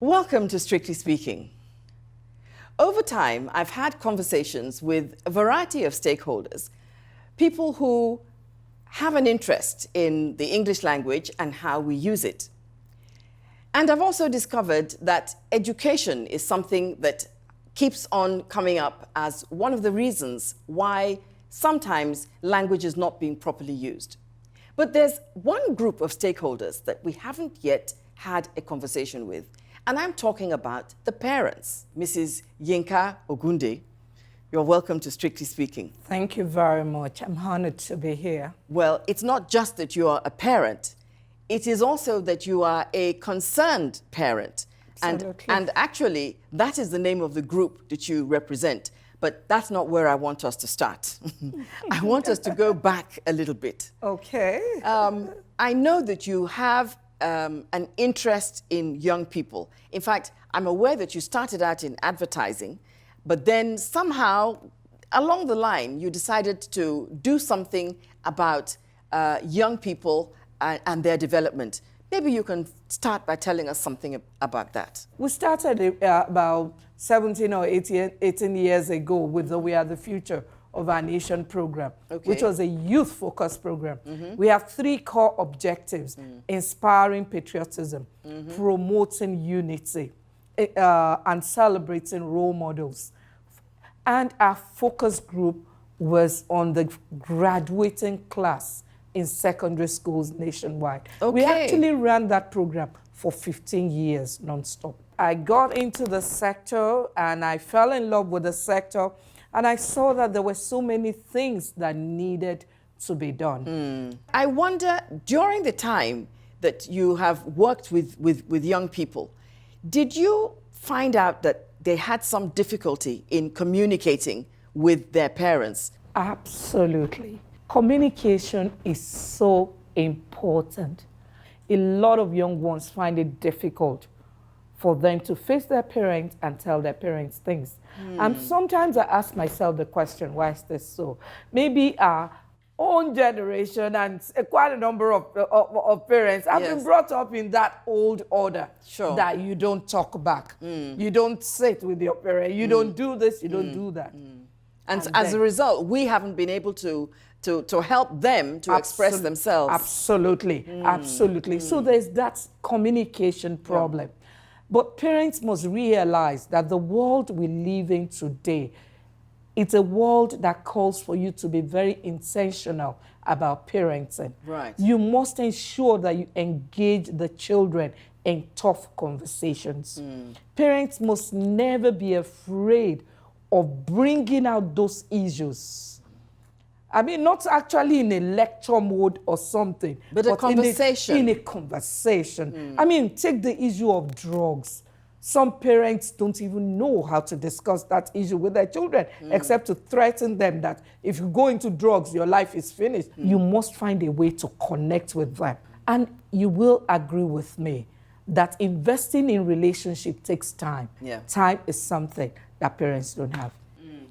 Welcome to Strictly Speaking. Over time, I've had conversations with a variety of stakeholders, people who have an interest in the English language and how we use it. And I've also discovered that education is something that keeps on coming up as one of the reasons why sometimes language is not being properly used. But there's one group of stakeholders that we haven't yet had a conversation with. And I'm talking about the parents. Mrs. Yinka Ogunde, you're welcome to Strictly Speaking. Thank you very much. I'm honored to be here. Well, it's not just that you are a parent, it is also that you are a concerned parent. Absolutely. And actually, that is the name of the group that you represent. But that's not where I want us to start. I want us to go back a little bit. Okay. I know that you have an interest in young people. In fact, I'm aware that you started out in advertising, but then somehow along the line, you decided to do something about young people and their development. Maybe you can start by telling us something about that. We started about 17 or 18 years ago with the We Are the Future of Our Nation program, which was a youth-focused program. We have three core objectives: inspiring patriotism, promoting unity, and celebrating role models. And our focus group was on the graduating class in secondary schools nationwide. We actually ran that program for 15 years non-stop. I got into the sector and I fell in love with the sector, and I saw that there were so many things that needed to be done. I wonder, during the time that you have worked with young people, did you find out that they had some difficulty in communicating with their parents? Absolutely. Communication is so important. A lot of young ones find it difficult for them to face their parents and tell their parents things. And sometimes I ask myself the question, why is this so? Maybe our own generation and quite a number of parents have been brought up in that old order that you don't talk back, you don't sit with your parent, you don't do this, you don't do that. And as a result, we haven't been able to help them to express themselves. Absolutely, absolutely. So there's that communication problem. But parents must realize that the world we live in today, it's a world that calls for you to be very intentional about parenting. Right. You must ensure that you engage the children in tough conversations. Parents must never be afraid of bringing out those issues. I mean, not actually in a lecture mode or something, but a conversation. In a conversation. I mean, take the issue of drugs. Some parents don't even know how to discuss that issue with their children, except to threaten them that if you go into drugs, your life is finished. You must find a way to connect with them. And you will agree with me that investing in relationship takes time. Time is something that parents don't have.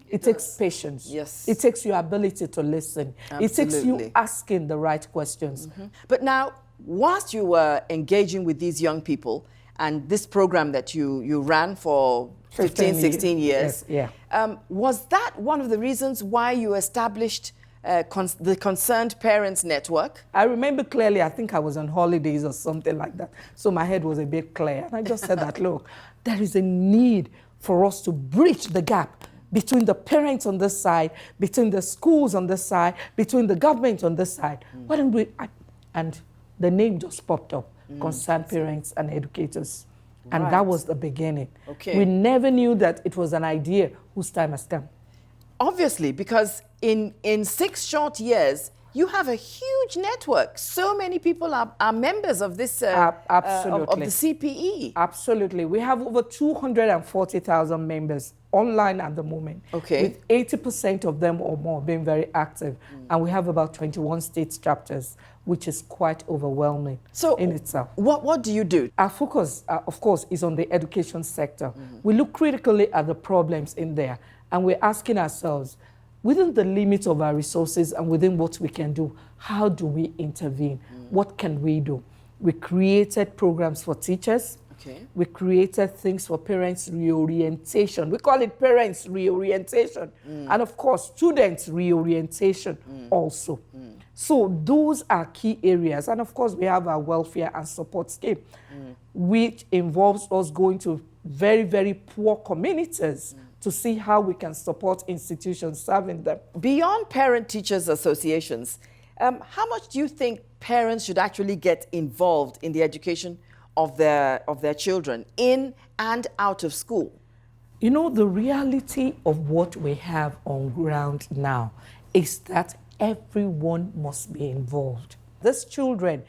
It takes patience. Yes. It takes your ability to listen. Absolutely. It takes you asking the right questions. But now, whilst you were engaging with these young people, and this program that you ran for 15, 16 years, was that one of the reasons why you established the Concerned Parents Network? I remember clearly, I think I was on holidays or something like that, so my head was a bit clear. And I just said that, look, there is a need for us to bridge the gap between the parents on this side, between the schools on this side, between the government on this side. Why don't we, and the name just popped up, Concerned Parents and Educators. And that was the beginning. We never knew that it was an idea whose time has come. Obviously, because in 6 short years, you have a huge network. So many people are members of this, absolutely. of the CPE. Absolutely. We have over 240,000 members online at the moment, with 80% of them or more being very active. And we have about 21 state chapters, which is quite overwhelming in itself. What do you do? Our focus, of course, is on the education sector. We look critically at the problems in there, and we're asking ourselves, within the limits of our resources and within what we can do, how do we intervene? What can we do? We created programs for teachers. Okay. We created things for parents reorientation. We call it parents reorientation. And of course, students reorientation also. So those are key areas. And of course, we have our welfare and support scheme, which involves us going to very, very poor communities to see how we can support institutions serving them. Beyond parent-teachers associations, how much do you think parents should actually get involved in the education of their children in and out of school? You know, the reality of what we have on ground now is that everyone must be involved. These children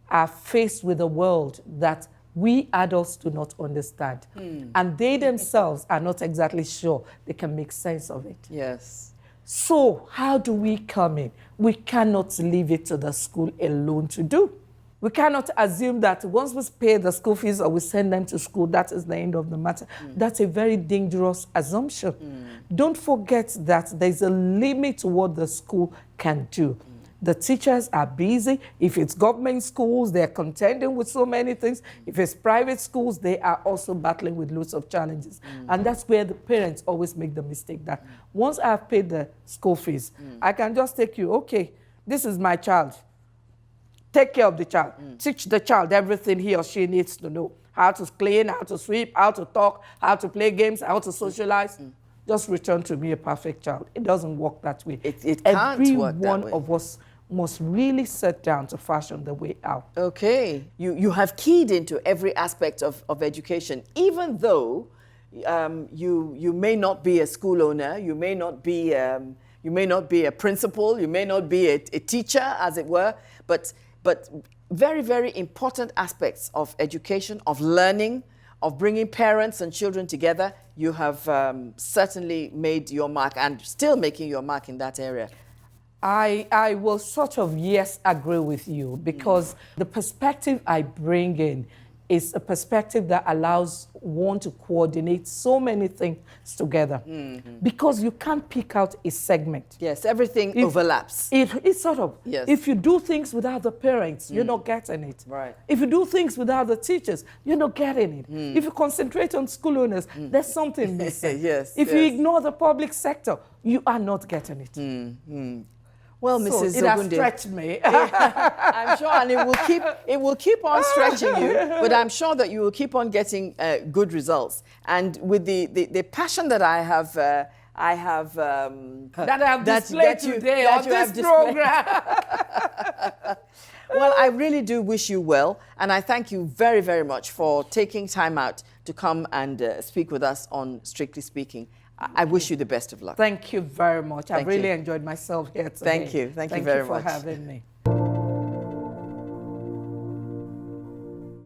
are faced with a world that we adults do not understand. And they themselves are not exactly sure they can make sense of it. Yes. So how do we come in? We cannot leave it to the school alone to do. We cannot assume that once we pay the school fees or we send them to school, that is the end of the matter. That's a very dangerous assumption. Don't forget that there's a limit to what the school can do. The teachers are busy. If it's government schools, they're contending with so many things. If it's private schools, they are also battling with lots of challenges. And that's where the parents always make the mistake that once I've paid the school fees, I can just take you, okay, this is my child. Take care of the child. Teach the child everything he or she needs to know. How to clean, how to sweep, how to talk, how to play games, how to socialize. Just return to me a perfect child. It doesn't work that way. It can't work that way. Every one of us must really sit down to fashion the way out. Okay. You have keyed into every aspect of education, even though you may not be a school owner, you may not be a principal, you may not be a teacher, as it were, but very, very important aspects of education, of learning, of bringing parents and children together. You have certainly made your mark and still making your mark in that area. I will sort of, yes, agree with you, because the perspective I bring in is a perspective that allows one to coordinate so many things together. Because you can't pick out a segment. Yes, everything overlaps. It's sort of, yes. If you do things without the parents, you're not getting it. Right. If you do things without the teachers, you're not getting it. If you concentrate on school owners, there's something missing. Yes, if you ignore the public sector, you are not getting it. Well, So Mrs. it has Ogunde, stretched me. I'm sure, and it will keep on stretching you. But I'm sure that you will keep on getting good results. And with the passion that I have that I have displayed today on this program. Well, I really do wish you well, and I thank you very, very much for taking time out to come and speak with us on Strictly Speaking. I wish you the best of luck. Thank you very much. I've really enjoyed myself here today. Thank you. Thank you very much. Thank you for having me.